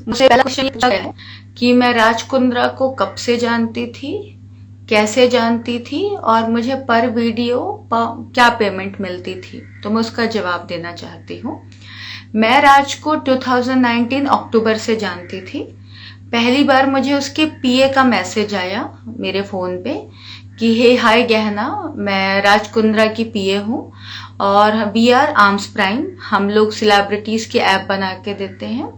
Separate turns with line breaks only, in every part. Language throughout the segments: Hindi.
मुझसे पहला क्वेश्चन ये पूछा गया है कि मैं राज कुंद्रा को कब से जानती थी, कैसे जानती थी और मुझे पर वीडियो क्या पेमेंट मिलती थी। तो मैं उसका जवाब देना चाहती हूँ। मैं राज को 2019 अक्टूबर से जानती थी। पहली बार मुझे उसके पीए का मैसेज आया मेरे फोन पे कि हे हाय गहना, मैं राज कुंद्रा की पीए हूँ और वी आर आर्म्स प्राइम। हम लोग सेलिब्रिटीज के ऐप बना के देते हैं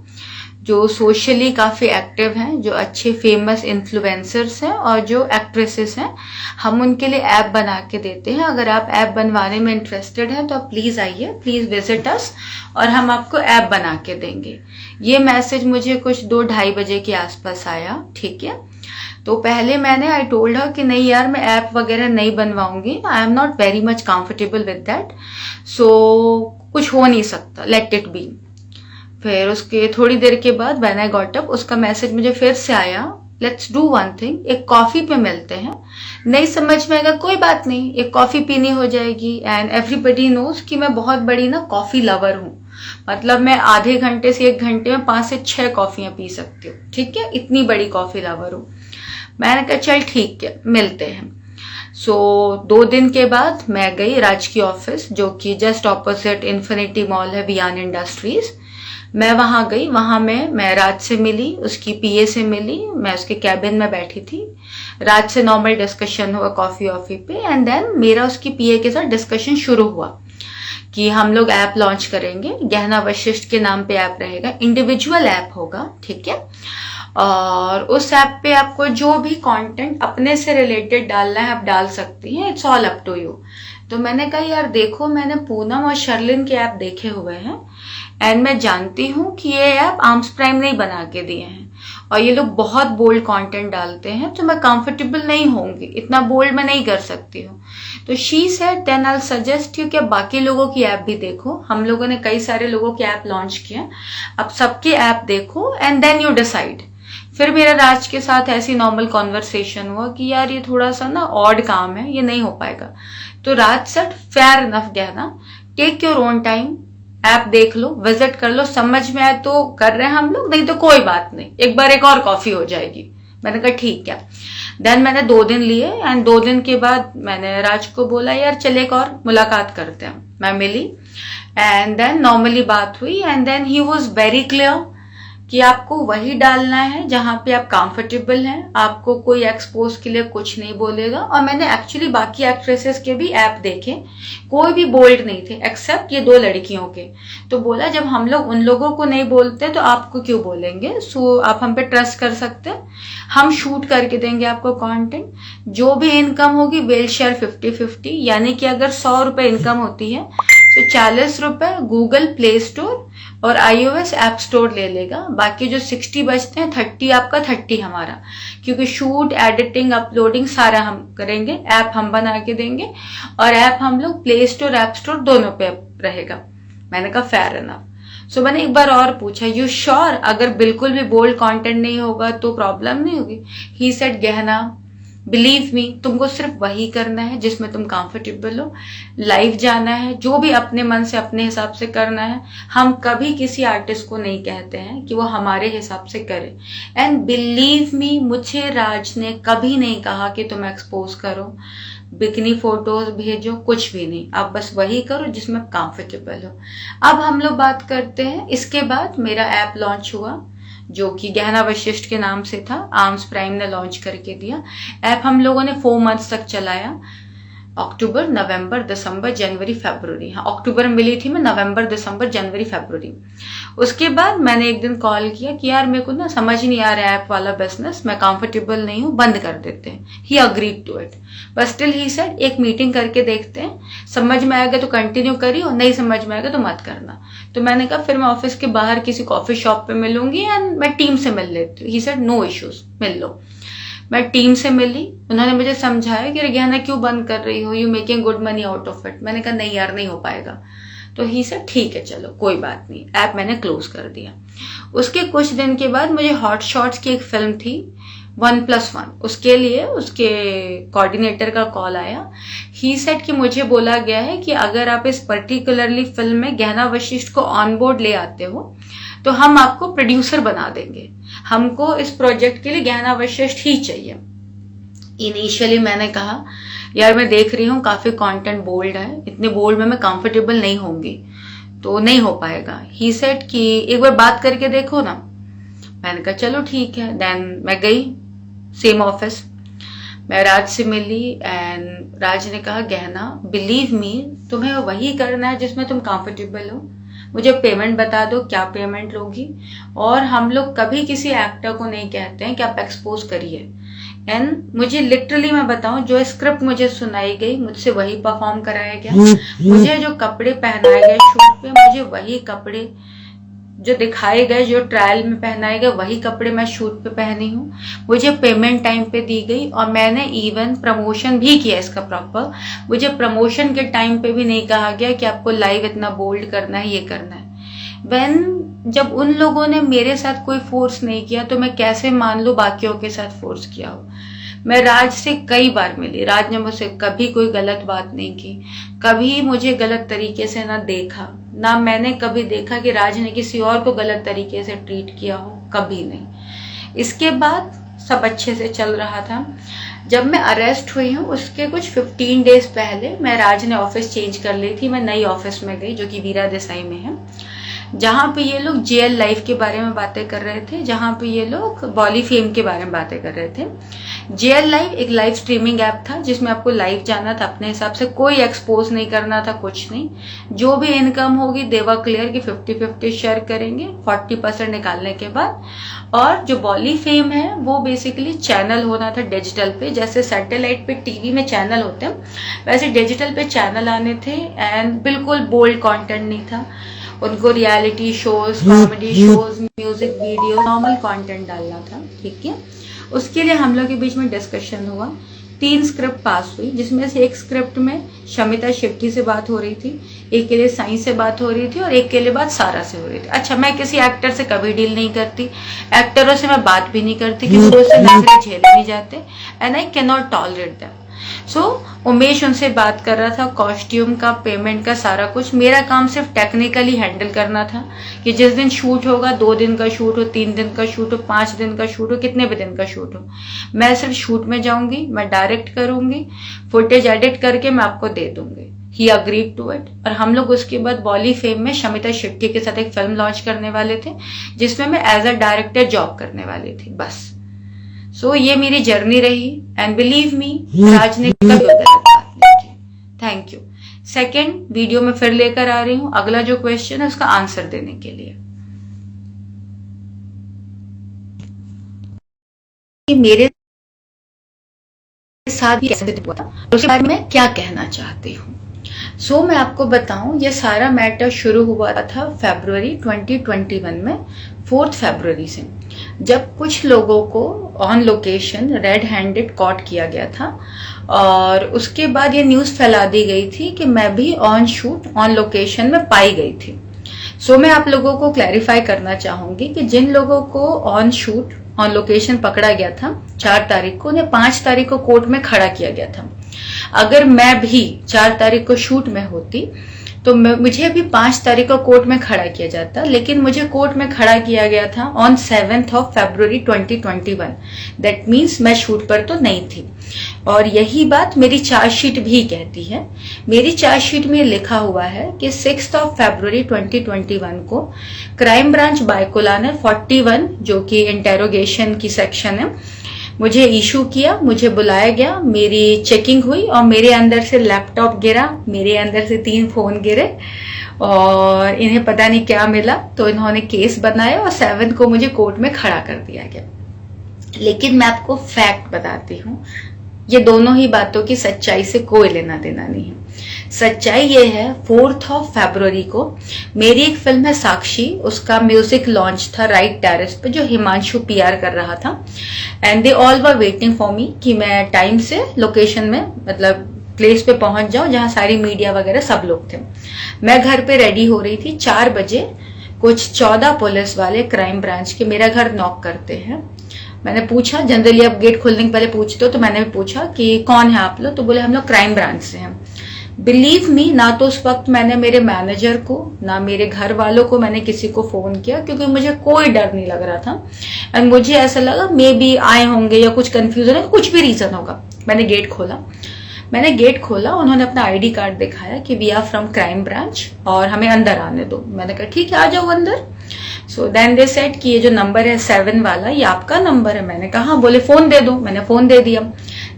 जो सोशली काफी एक्टिव हैं, जो अच्छे फेमस इन्फ्लुएंसर्स हैं और जो एक्ट्रेसेस हैं। हम उनके लिए ऐप बना के देते हैं। अगर आप ऐप बनवाने में इंटरेस्टेड हैं तो आप प्लीज आइए, प्लीज विजिट अस और हम आपको ऐप बना के देंगे। ये मैसेज मुझे कुछ 2-2:30 बजे के आसपास आया, ठीक है। तो पहले मैंने आई टोल्ड हर कि नहीं यार, मैं ऐप वगैरह नहीं बनवाऊंगी, I am not very much comfortable with that, so कुछ हो नहीं सकता, लेट इट बी। फिर उसके थोड़ी देर के बाद व्हेन आई गॉट अप, उसका मैसेज मुझे फिर से आया, लेट्स डू वन थिंग, एक कॉफी पे मिलते हैं। नहीं समझ में आएगा कोई बात नहीं, एक कॉफी पीनी हो जाएगी। एंड एवरीबडी नोज कि मैं बहुत बड़ी ना कॉफी लवर हूँ, मतलब मैं आधे घंटे से 1 घंटे में 5 से 6 कॉफियां पी सकती हूँ, ठीक है, इतनी बड़ी कॉफी लवर हूँ। मैंने कहा चल ठीक है, मिलते हैं। सो 2 दिन के बाद मैं गई राज की ऑफिस, जो कि जस्ट ऑपोजिट इन्फिनिटी मॉल है, वियान इंडस्ट्रीज। मैं वहां गई, वहां मैं राज से मिली, उसकी पीए से मिली, मैं उसके कैबिन में बैठी थी। राज से नॉर्मल डिस्कशन हुआ कॉफी ऑफी पे एंड देन मेरा उसकी पीए के साथ डिस्कशन शुरू हुआ कि हम लोग ऐप लॉन्च करेंगे, गहना वशिष्ठ के नाम पे ऐप रहेगा, इंडिविजुअल ऐप होगा, ठीक है। और उस ऐप पे आपको जो भी कंटेंट अपने से रिलेटेड डालना है आप डाल सकती हैं, it's all up to you. तो मैंने कहा यार देखो, मैंने पूनम और शर्लिन के ऐप देखे हुए हैं एंड मैं जानती हूँ कि ये ऐप आर्म्स प्राइम नहीं बना के दिए हैं और ये लोग बहुत बोल्ड कंटेंट डालते हैं, तो मैं कंफर्टेबल नहीं होंगी, इतना बोल्ड मैं नहीं कर सकती हूँ। तो she said then I suggest you कि बाकी लोगों की ऐप भी देखो। हम लोगों ने कई सारे लोगों के ऐप लॉन्च किए, अब सबके ऐप देखो एंड देन यू डिसाइड। फिर मेरा राज के साथ ऐसी नॉर्मल कॉन्वर्सेशन हुआ कि यार ये थोड़ा सा ना ऑड काम है, ये नहीं हो पाएगा। तो Raj said fair enough Gehna, take your own time, app देख लो, विजिट कर लो, समझ में आए तो कर रहे हैं हम लोग, नहीं तो कोई बात नहीं, एक बार एक और कॉफी हो जाएगी। मैंने कहा ठीक है। देन मैंने 2 दिन लिए एंड 2 दिन के बाद मैंने राज को बोला यार चल एक और मुलाकात करते हैं। मैं मिली एंड देन नॉर्मली बात हुई and then he was very clear कि आपको वही डालना है जहां पे आप कंफर्टेबल हैं, आपको कोई एक्सपोज के लिए कुछ नहीं बोलेगा। और मैंने एक्चुअली बाकी एक्ट्रेसेस के भी ऐप देखे, कोई भी बोल्ड नहीं थे एक्सेप्ट ये 2 लड़कियों के। तो बोला जब हम लोग उन लोगों को नहीं बोलते तो आपको क्यों बोलेंगे, सो आप हम पे ट्रस्ट कर सकते हैं, हम शूट करके देंगे आपको कंटेंट, जो भी इनकम होगी वेल शेयर 50-50, यानी कि अगर 100 रुपए इनकम होती है तो 40 रुपए गूगल प्ले स्टोर और iOS ऐप स्टोर ले लेगा, बाकी जो 60 बचते हैं 30 आपका 30 हमारा, क्योंकि शूट एडिटिंग अपलोडिंग सारा हम करेंगे, ऐप हम बना के देंगे और ऐप हम लोग प्ले स्टोर ऐप स्टोर दोनों पे रहेगा। मैंने कहा फेयर इनफ। सो मैंने एक बार और पूछा यू श्योर, अगर बिल्कुल भी बोल्ड कंटेंट नहीं होगा तो प्रॉब्लम नहीं होगी। ही सेड गहना बिलीव मी, तुमको सिर्फ वही करना है जिसमें तुम कंफर्टेबल हो, लाइव जाना है, जो भी अपने मन से अपने हिसाब से करना है। हम कभी किसी आर्टिस्ट को नहीं कहते हैं कि वो हमारे हिसाब से करे। एंड बिलीव मी, मुझे राज ने कभी नहीं कहा कि तुम एक्सपोज करो, बिकनी फोटोज भेजो, कुछ भी नहीं, आप बस वही करो जिसमें कंफर्टेबल हो। अब हम लोग बात करते हैं, इसके बाद मेरा ऐप लॉन्च हुआ जो कि गहना वशिष्ठ के नाम से था, आर्म्स प्राइम ने लॉन्च करके दिया। ऐप हम लोगों ने 4 मंथ्स तक चलाया, अक्टूबर, नवंबर, दिसंबर, जनवरी, फरवरी। हाँ, अक्टूबर में मिली थी मैं, नवंबर, दिसंबर, जनवरी, फरवरी। उसके बाद मैंने एक दिन कॉल किया कि यार मेरे को ना समझ नहीं आ रहा है ऐप वाला बिजनेस, मैं कंफर्टेबल नहीं हूँ, बंद कर देते हैं। He agreed to it, but still he said एक मीटिंग करके देखते हैं, समझ में आएगा तो कंटिन्यू करिए, नहीं समझ में आएगा तो मत करना। तो मैंने कहा फिर मैं ऑफिस के बाहर किसी कॉफी शॉप पे मिलूंगी एंड मैं टीम से मिल लेती हूँ। ही सेड नो इश्यूज, मिल लो। मैं टीम से मिली, उन्होंने मुझे समझाया कि गहना क्यों बंद कर रही हो, you making good money out of it. मैंने कहा नहीं यार नहीं हो पाएगा। तो ही से ठीक है चलो कोई बात नहीं, ऐप मैंने क्लोज कर दिया। उसके कुछ दिन के बाद मुझे हॉट शॉट्स की एक फिल्म थी 1+1, उसके लिए उसके कोऑर्डिनेटर का कॉल आया। ही सेड कि मुझे बोला गया है कि अगर आप इस पर्टिकुलरली फिल्म में गहना वशिष्ठ को ऑन बोर्ड ले आते हो तो हम आपको प्रोड्यूसर बना देंगे, हमको इस प्रोजेक्ट के लिए गहना वशिष्ठ ही चाहिए। इनिशियली मैंने कहा यार मैं देख रही हूँ काफी कंटेंट बोल्ड है, इतने बोल्ड में मैं कंफर्टेबल नहीं होंगी, तो नहीं हो पाएगा। ही सेड कि एक बार बात करके देखो ना। मैंने कहा चलो ठीक है। देन मैं गई सेम ऑफिस, मैं राज से मिली एंड राज ने कहा गहना बिलीव मी तुम्हें वही करना है जिसमें तुम कंफर्टेबल हो, मुझे पेमेंट बता दो क्या पेमेंट लोगी। और हम लोग कभी किसी एक्टर को नहीं कहते हैं कि आप एक्सपोज करिए। एंड मुझे लिटरली मैं बताऊं, जो स्क्रिप्ट मुझे सुनाई गई मुझसे वही परफॉर्म कराया गया। मुझे जो कपड़े पहनाए गए शूट पे, मुझे वही कपड़े जो दिखाए गए, जो ट्रायल में पहनाए गए वही कपड़े मैं शूट पे पहनी हूँ। मुझे पेमेंट टाइम पे दी गई और मैंने इवन प्रमोशन भी किया इसका प्रॉपर। मुझे प्रमोशन के टाइम पे भी नहीं कहा गया कि आपको लाइव इतना बोल्ड करना है, ये करना है। जब उन लोगों ने मेरे साथ कोई फोर्स नहीं किया तो मैं कैसे मान लूं बाकियों के साथ फोर्स किया हो। मैं राज से कई बार मिली, राज ने मुझसे कभी कोई गलत बात नहीं की, कभी मुझे गलत तरीके से ना देखा, ना मैंने कभी देखा कि राज ने किसी और को गलत तरीके से ट्रीट किया हो, कभी नहीं। इसके बाद सब अच्छे से चल रहा था। जब मैं अरेस्ट हुई हूँ उसके कुछ 15 डेज पहले मैं राज ने ऑफिस चेंज कर ली थी, मैं नई ऑफिस में गई जो कि वीरा देसाई में है, जहां पे ये लोग जेएल लाइफ के बारे में बातें कर रहे थे, जहां पे ये लोग बॉली फेम के बारे में बातें कर रहे थे। जेएल लाइव एक लाइव स्ट्रीमिंग ऐप था जिसमें आपको लाइव जाना था अपने हिसाब से, कोई एक्सपोज नहीं करना था, कुछ नहीं। जो भी इनकम होगी देवा क्लियर की 50-50 शेयर करेंगे 40% निकालने के बाद। और जो बॉली फेम है वो बेसिकली चैनल होना था डिजिटल पे, जैसे सैटेलाइट पे टीवी में चैनल होते हैं वैसे डिजिटल पे चैनल आने थे। एंड बिल्कुल बोल्ड कंटेंट नहीं था, उनको reality shows, comedy shows, music video, normal content डालना था, ठीक है। उसके लिए हम लोग के बीच में डिस्कशन हुआ, 3 स्क्रिप्ट पास हुई, जिसमें से एक स्क्रिप्ट में शमिता शेट्टी से बात हो रही थी, एक के लिए साई से बात हो रही थी और एक के लिए बात सारा से हो रही थी। अच्छा, मैं किसी एक्टर से कभी डील नहीं करती, एक्टरों से मैं बात भी नहीं करती क्योंकि उससे नजरें झेले नहीं जाते and I can not tolerate that. So Umesh उनसे बात कर रहा था कॉस्ट्यूम का, पेमेंट का, सारा कुछ। मेरा काम सिर्फ टेक्निकली हैंडल करना था कि जिस दिन शूट होगा, 2 दिन का शूट हो, 3 दिन का शूट हो, 5 दिन का शूट हो, कितने भी दिन का शूट हो, मैं सिर्फ शूट में जाऊंगी, मैं डायरेक्ट करूंगी, फुटेज एडिट करके मैं आपको दे दूंगी। He agreed to it. और हम लोग उसके बाद बॉली फेम में शमिता शेट्टी के साथ एक फिल्म लॉन्च करने वाले थे जिसमें मैं एज अ डायरेक्टर जॉब करने वाली थी, बस। सो ये मेरी जर्नी रही एंड बिलीव मी राज ने कभी गलत बात नहीं की। Thank you. सेकेंड वीडियो में फिर लेकर आ रही हूं, अगला जो क्वेश्चन है उसका आंसर देने के लिए। मेरे साथ भी कैसे हुआ था, उसके बारे में क्या कहना चाहती हूँ। सो मैं आपको बताऊं, ये सारा मैटर शुरू हुआ था फरवरी 2021 में, 4 फरवरी से, जब कुछ लोगों को on location red handed caught किया गया था। और उसके बाद ये न्यूज फैला दी गई थी कि मैं भी ऑन शूट ऑन लोकेशन में पाई गई थी। सो मैं आप लोगों को क्लैरिफाई करना चाहूंगी कि जिन लोगों को ऑन शूट ऑन लोकेशन पकड़ा गया था 4 तारीख को, उन्हें 5 तारीख को कोर्ट में खड़ा किया गया था। अगर मैं भी 4 तारीख को शूट में होती तो मुझे भी 5 तारीख को कोर्ट में खड़ा किया जाता, लेकिन मुझे कोर्ट में खड़ा किया गया था ऑन 7 फरवरी 2021। दैट मीन्स मैं शूट पर तो नहीं थी। और यही बात मेरी चार्जशीट भी कहती है। मेरी चार्जशीट में लिखा हुआ है कि 6 फरवरी 2021 को क्राइम ब्रांच बायकुला ने 41, जो कि इंटेरोगेशन की सेक्शन है, मुझे इशू किया, मुझे बुलाया गया, मेरी चेकिंग हुई और मेरे अंदर से लैपटॉप गिरा, मेरे अंदर से 3 फोन गिरे और इन्हें पता नहीं क्या मिला, तो इन्होंने केस बनाया और 7 को मुझे कोर्ट में खड़ा कर दिया गया। लेकिन मैं आपको फैक्ट बताती हूँ, ये दोनों ही बातों की सच्चाई से कोई लेना देना नहीं है। सच्चाई ये है, 4 फरवरी को मेरी एक फिल्म है साक्षी, उसका म्यूजिक लॉन्च था राइट टेरेस पे, जो हिमांशु पीआर कर रहा था। And they all were waiting for me कि मैं टाइम से लोकेशन में, मतलब प्लेस पे पहुंच जाऊं जहां सारी मीडिया वगैरह सब लोग थे। मैं घर पे रेडी हो रही थी, 4 बजे कुछ 14 पुलिस वाले क्राइम ब्रांच के मेरा घर नॉक करते हैं। मैंने पूछा, जनरली आप गेट खोलने के पहले पूछते हो, तो मैंने भी पूछा कि कौन है आप लोग, तो बोले हम लोग क्राइम ब्रांच से हैं। बिलीव मी, ना तो उस वक्त मैंने मेरे मैनेजर को, ना मेरे घर वालों को मैंने किसी को फोन किया, क्योंकि मुझे कोई डर नहीं लग रहा था। एंड मुझे ऐसा लगा मे बी आए होंगे या कुछ कंफ्यूजन है, कुछ भी रीजन होगा। मैंने गेट खोला, उन्होंने अपना आईडी कार्ड दिखाया कि we are from crime branch और हमें अंदर आने दो। मैंने कहा ठीक है, आ जाओ अंदर। सो देन दे सेड कि ये जो नंबर है 7 वाला, ये आपका नंबर है। मैंने कहा हाँ। बोले फोन दे दो। मैंने फोन दे दिया।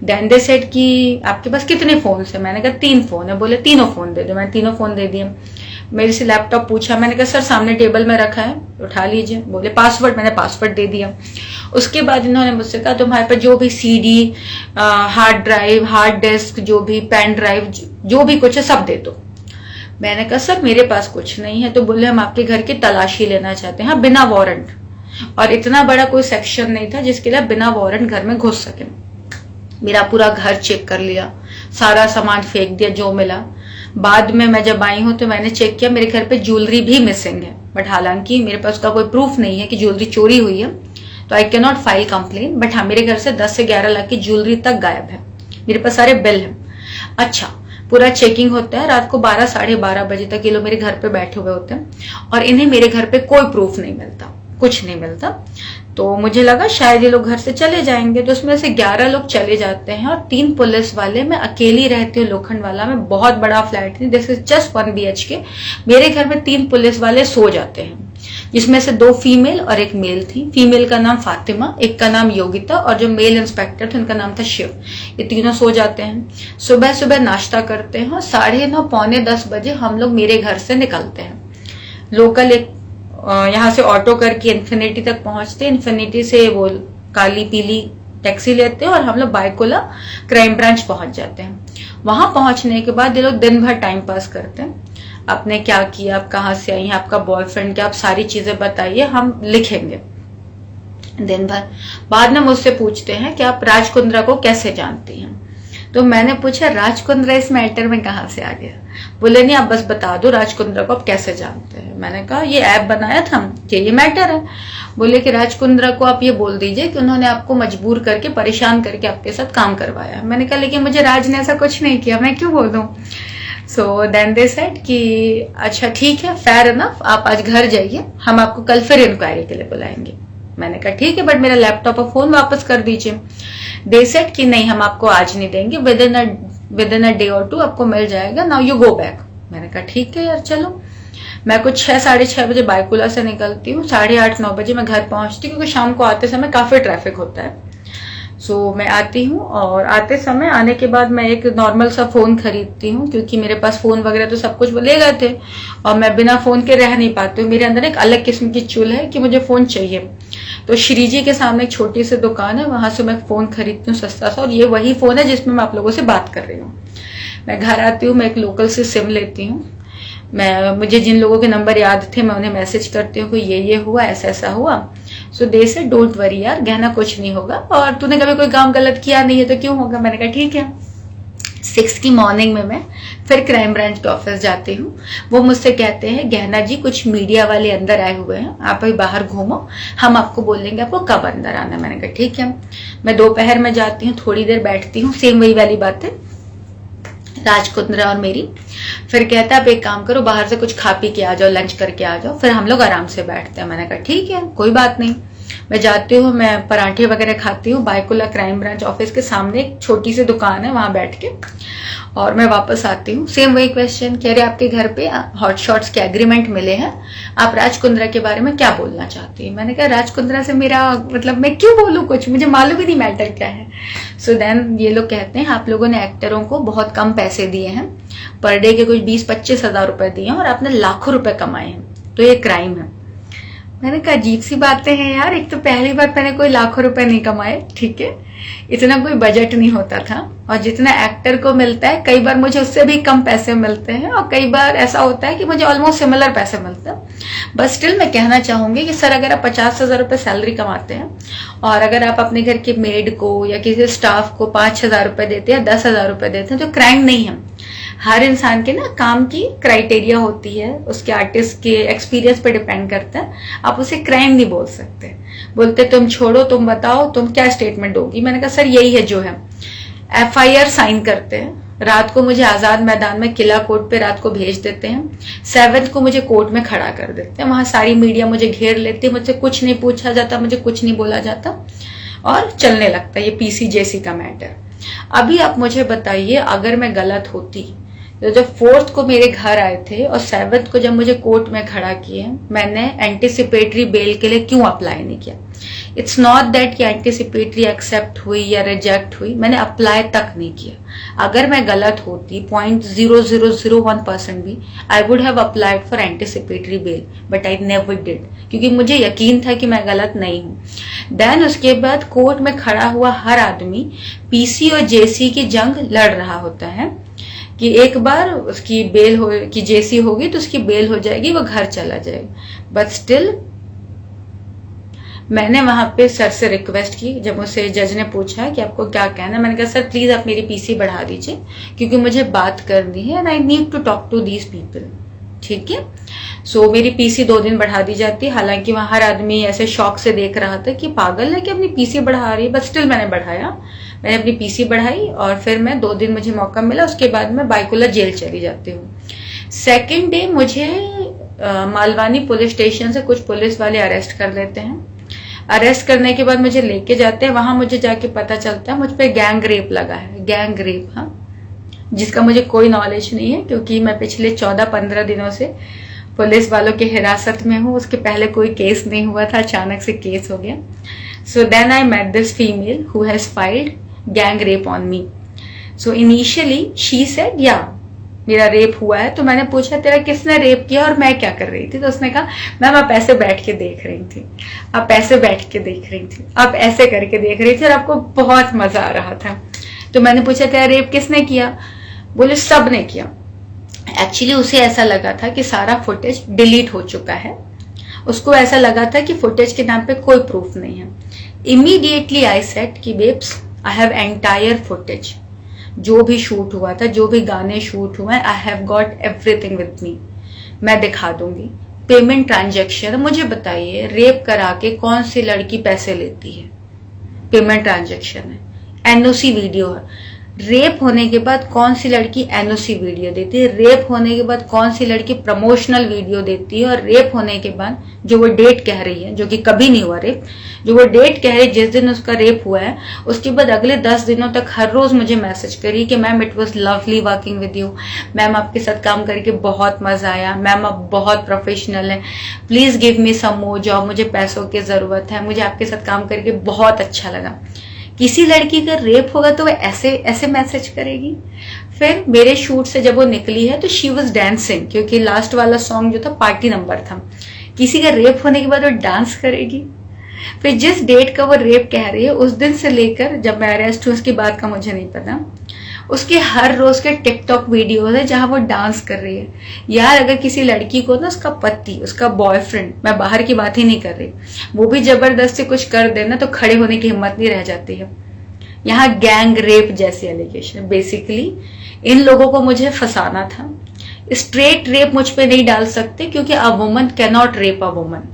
देन दे सेड कि आपके पास कितने फोन है? मैंने कहा 3 फोन है। बोले तीनों फोन दे दो। मैंने तीनों फोन दे दिए। मेरे से लैपटॉप पूछा। मैंने कहा सर सामने टेबल में रखा है, उठा लीजिए। बोले पासवर्ड। मैंने पासवर्ड दे दिया। उसके बाद इन्होंने मुझसे कहा तुम्हारे पास जो भी CD, hard drive, hard disk, जो भी पेन ड्राइव, जो भी कुछ है सब दे दो। मैंने कहा सर मेरे पास कुछ नहीं है। तो बोले हम आपके घर की तलाशी लेना चाहते हैं, हाँ बिना वारंट। और इतना बड़ा कोई सेक्शन नहीं था जिसके लिए बिना वारंट घर में घुस सके। मेरा पूरा घर चेक कर लिया, सारा सामान फेंक दिया जो मिला। बाद में मैं जब आई हूं तो मैंने चेक किया, मेरे घर पे ज्वेलरी भी मिसिंग है। बट हालांकि मेरे पास उसका कोई प्रूफ नहीं है कि ज्वेलरी चोरी हुई है, तो आई can not file complain. But हाँ, मेरे घर से 10 से 11 लाख की ज्वेलरी तक गायब है। मेरे पास सारे बिल हैं। अच्छा, पूरा चेकिंग होता है रात को 12 साढ़े 12 बजे तक। ये लोग मेरे घर पे बैठे हुए होते हैं और इन्हें मेरे घर पे कोई प्रूफ नहीं मिलता, कुछ नहीं मिलता। तो मुझे लगा शायद ये लोग घर से चले जाएंगे। तो उसमें से 11 लोग चले जाते हैं और 3 पुलिस वाले। मैं अकेली रहती हूँ लोखंड वाला में, बहुत बड़ा फ्लैट है, दिस इज जस्ट 1 BHK। मेरे घर में 3 पुलिस वाले सो जाते हैं, जिसमें से 2 फीमेल और 1 मेल थी। फीमेल का नाम फातिमा, एक का नाम योगिता, और जो मेल इंस्पेक्टर थे उनका नाम था शिव। ये तीनों सो जाते हैं। सुबह सुबह नाश्ता करते हैं और 9:30 पौने 10 बजे हम लोग मेरे घर से निकलते हैं। लोकल एक यहाँ से ऑटो करके इन्फिनिटी तक पहुंचते हैं। इन्फिनिटी से वो काली पीली टैक्सी लेते हैं और हम लोग बायकुला क्राइम ब्रांच पहुंच जाते हैं। वहां पहुंचने के बाद ये लोग दिन भर टाइम पास करते हैं। आपने क्या किया, आप कहाँ से आई हैं, आपका बॉयफ्रेंड क्या, आप सारी चीजें बताइए, हम लिखेंगे दिन भर। बाद में मुझसे पूछते हैं कि आप राज कुंद्रा को कैसे जानती हैं। तो मैंने पूछा राज कुंद्रा इस मैटर में कहाँ से आ गया। बोले नहीं, आप बस बता दो राज कुंद्रा को आप कैसे जानते हैं। मैंने कहा ये ऐप बनाया था, ये मैटर है। बोले कि राज कुंद्रा को आप ये बोल दीजिए कि उन्होंने आपको मजबूर करके, परेशान करके आपके साथ काम करवाया। मैंने कहा लेकिन मुझे राज ने ऐसा कुछ नहीं किया, मैं क्यों बोल दूं। सो देन दे सेड कि अच्छा ठीक है, फेयर इनफ, आप आज घर जाइए, हम आपको कल फिर इंक्वायरी के लिए बुलाएंगे। मैंने कहा ठीक है, बट मेरा लैपटॉप और फोन वापस कर दीजिए। दे सेड कि नहीं, हम आपको आज नहीं देंगे, विद इन अ डे और 2 आपको मिल जाएगा, नाउ यू गो बैक। मैंने कहा ठीक है यार चलो। मैं कुछ 6 साढ़े 6 बजे बायकुला से निकलती हूँ, 8:30 9 बजे मैं घर पहुंचती हूँ, क्योंकि शाम को आते समय काफी ट्रैफिक होता है। सो मैं आती हूँ और आने के बाद मैं एक नॉर्मल सा फोन खरीदती हूँ, क्योंकि मेरे पास फोन वगैरह तो सब कुछ वो ले गए थे और मैं बिना फोन के रह नहीं पाती हूँ। मेरे अंदर एक अलग किस्म की चुल है कि मुझे फोन चाहिए। तो श्री जी के सामने एक छोटी सी दुकान है, वहां से मैं फोन खरीदती हूँ सस्ता सा, और ये वही फोन है जिसमें मैं आप लोगों से बात कर रही हूँ। मैं घर आती हूँ, मैं एक लोकल से सिम लेती हूँ। मुझे जिन लोगों के नंबर याद थे मैं उन्हें मैसेज करती हूँ कि ये हुआ, ऐसा ऐसा हुआ। सो दे से डोंट वरी यार, गहना कुछ नहीं होगा, और तूने कभी कोई काम गलत किया नहीं है तो क्यों होगा। मैंने कहा ठीक है। 6 की मॉर्निंग में मैं फिर क्राइम ब्रांच के ऑफिस जाती हूँ। वो मुझसे कहते हैं गहना जी कुछ मीडिया वाले अंदर आए हुए हैं, आप अभी बाहर घूमो, हम आपको बोलेंगे आपको कब अंदर आना है। मैंने कहा ठीक है। मैं दोपहर में जाती हूँ, थोड़ी देर बैठती हूँ, सेम वही वाली बातें राज कुंद्रा और मेरी। फिर कहता है आप एक काम करो, बाहर से कुछ खा पी के आ जाओ, लंच करके आ जाओ, फिर हम लोग आराम से बैठते हैं। मैंने कहा ठीक है, कोई बात नहीं। मैं जाती हूँ, मैं पराठे वगैरह खाती हूँ। बायकुला क्राइम ब्रांच ऑफिस के सामने एक छोटी सी दुकान है, वहां बैठ के, और मैं वापस आती हूँ। सेम वही क्वेश्चन, कह रहे आपके घर पे हॉट शॉट्स के एग्रीमेंट मिले हैं, आप राज कुंद्रा के बारे में क्या बोलना चाहती है। मैंने कहा राज कुंद्रा से मेरा मतलब, मैं क्यों बोलूँ कुछ, मुझे मालूम ही नहीं मैटर क्या है। सो देन ये लोग कहते हैं आप लोगों ने एक्टरों को बहुत कम पैसे दिए हैं, पर डे के कुछ 20-25 हजार रुपए दिए हैं, और आपने लाखों रुपए कमाए हैं, तो ये क्राइम है। मैंने कहा अजीब सी बातें हैं यार, एक तो पहली बार मैंने कोई लाखों रुपए नहीं कमाए, ठीक है, इतना कोई बजट नहीं होता था, और जितना एक्टर को मिलता है कई बार मुझे उससे भी कम पैसे मिलते हैं, और कई बार ऐसा होता है कि मुझे ऑलमोस्ट सिमिलर पैसे मिलते हैं। बस स्टिल मैं कहना चाहूंगी कि सर अगर आप 50,000 रुपए सैलरी कमाते हैं, और अगर आप अपने घर के मेड को या किसी स्टाफ को 5,000 रुपए देते हैं, 10,000 रुपए देते हैं, तो क्राइम नहीं है। हर इंसान के ना काम की क्राइटेरिया होती है, उसके आर्टिस्ट के एक्सपीरियंस पे डिपेंड करता है। आप उसे क्राइम नहीं बोल सकते। बोलते तुम छोड़ो, तुम बताओ तुम क्या स्टेटमेंट दोगी। मैंने कहा सर यही है जो है। FIR साइन करते हैं, रात को मुझे आजाद मैदान में किला कोर्ट पे रात को भेज देते हैं। 7th को मुझे कोर्ट में खड़ा कर देते हैं। वहां सारी मीडिया मुझे घेर लेती है, मुझसे कुछ नहीं पूछा जाता, मुझे कुछ नहीं बोला जाता और चलने लगता है ये PCJC का मैटर। अभी आप मुझे बताइए, अगर मैं गलत होती तो जब 4th को मेरे घर आए थे और 7th को जब मुझे कोर्ट में खड़ा किए, मैंने एंटिसिपेटरी बेल के लिए क्यों अप्लाई नहीं किया? इट्स नॉट दैट कि एंटिसिपेटरी एक्सेप्ट हुई या रिजेक्ट हुई, मैंने अप्लाई तक नहीं किया। अगर मैं गलत होती 0.0001% भी, I would have applied for anticipatory bell, but I never did, क्योंकि मुझे यकीन था कि मैं गलत नहीं हूं। देन उसके बाद कोर्ट में खड़ा हुआ हर आदमी PC और JC की जंग लड़ रहा होता है कि एक बार उसकी बेल हो कि JC होगी तो उसकी बेल हो जाएगी, वो घर चला जाएगा। बट स्टिल मैंने वहां पे सर से रिक्वेस्ट की, जब मुझसे जज ने पूछा कि आपको क्या कहना है, मैंने कहा सर प्लीज आप मेरी PC बढ़ा दीजिए, क्योंकि मुझे बात करनी है and I need to talk to these people. ठीक है, सो मेरी PC 2 दिन बढ़ा दी जाती। हालांकि वहां हर आदमी ऐसे शौक से देख रहा था कि पागल है कि अपनी PC बढ़ा रही है, बट स्टिल मैंने बढ़ाया। मैंने अपनी PC बढ़ाई और फिर मैं 2 दिन मुझे मौका मिला, उसके बाद मैं बाइकुला जेल चली जाती हूँ। सेकेंड डे मुझे मालवानी पुलिस स्टेशन से कुछ पुलिस वाले अरेस्ट कर लेते हैं। अरेस्ट करने के बाद मुझे लेके जाते हैं, वहां मुझे जाके पता चलता है मुझ पे गैंग रेप लगा है। गैंग रेप, हाँ, जिसका मुझे कोई नॉलेज नहीं है, क्योंकि मैं पिछले 14-15 दिनों से पुलिस वालों की हिरासत में हूँ। उसके पहले कोई केस नहीं हुआ था, अचानक से केस हो गया। So then I met this female who has filed gang rape on me. So initially she said या मेरा रेप हुआ है। तो मैंने पूछा तेरा किसने रेप किया और मैं क्या कर रही थी? तो उसने कहा मैम आप ऐसे बैठ के देख रही थी, आप ऐसे बैठ के देख रही थी, आप ऐसे करके देख रही थी और आपको बहुत मजा आ रहा था। तो मैंने पूछा तेरा रेप किसने किया? बोले सब ने किया। एक्चुअली उसे ऐसा लगा था कि सारा फुटेज डिलीट हो चुका है, उसको ऐसा लगा था कि फुटेज के नाम पे कोई प्रूफ नहीं है। इमीडिएटली आई सेड कि babes I have entire footage, जो भी शूट हुआ था, जो भी गाने शूट हुए, I have got everything with me, मैं दिखा दूंगी। पेमेंट ट्रांजैक्शन, मुझे बताइए रेप करा के कौन सी लड़की पैसे लेती है? पेमेंट ट्रांजैक्शन है, NOC वीडियो है। रेप होने के बाद कौन सी लड़की NOC वीडियो देती है? रेप होने के बाद कौन सी लड़की प्रमोशनल वीडियो देती है? और रेप होने के बाद जो वो डेट कह रही है, जो कि कभी नहीं हुआ रेप, जो वो डेट कह रही है जिस दिन उसका रेप हुआ है, उसके बाद अगले 10 दिनों तक हर रोज मुझे मैसेज करी कि ma'am it was lovely working with you, ma'am आपके साथ काम करके बहुत मजा आया, मैम आप बहुत प्रोफेशनल है, please give me some more job, मुझे पैसों की जरूरत है, मुझे आपके साथ काम करके बहुत अच्छा लगा। किसी लड़की का रेप होगा तो वो ऐसे ऐसे मैसेज करेगी। फिर मेरे शूट से जब वो निकली है तो शी वॉज डांसिंग, क्योंकि लास्ट वाला सॉन्ग जो था पार्टी नंबर था। किसी का रेप होने के बाद वो डांस करेगी। फिर जिस डेट का वो रेप कह रही है उस दिन से लेकर जब मैं अरेस्ट हूँ उसके बाद का मुझे नहीं पता, उसके हर रोज के टिकटॉक वीडियोस है जहां वो डांस कर रही है। यार अगर किसी लड़की को ना उसका पति, उसका बॉयफ्रेंड, मैं बाहर की बात ही नहीं कर रही, वो भी जबरदस्ती कुछ कर देना तो खड़े होने की हिम्मत नहीं रह जाती है। यहाँ गैंग रेप जैसी एलिगेशन, बेसिकली इन लोगों को मुझे फंसाना था। स्ट्रेट रेप मुझ पे नहीं डाल सकते क्योंकि a woman can not rape a woman.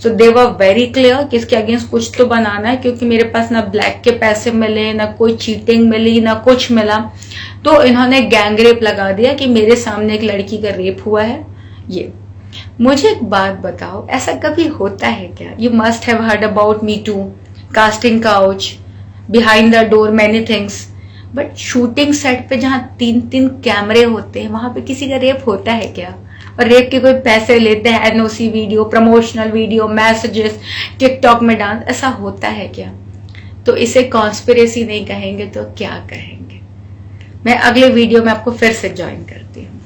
So they were very clear कि इसके अगेंस्ट कुछ तो बनाना है, क्योंकि मेरे पास ना ब्लैक के पैसे मिले, ना कोई चीटिंग मिली, ना कुछ मिला। तो इन्होंने गैंग रेप लगा दिया कि मेरे सामने एक लड़की का रेप हुआ है। ये मुझे एक बात बताओ, ऐसा कभी होता है क्या? You must have heard about me too, casting couch, behind the door, many things, but shooting set पे जहां 3-3 कैमरे होते हैं वहां पे किसी का रेप होता है क्या? और रेप के कोई पैसे लेते हैं? NOC video, promotional video, messages, TikTok में डांस, ऐसा होता है क्या? तो इसे कॉन्स्पिरेसी नहीं कहेंगे तो क्या कहेंगे? मैं अगले वीडियो में आपको फिर से ज्वाइन करती हूँ।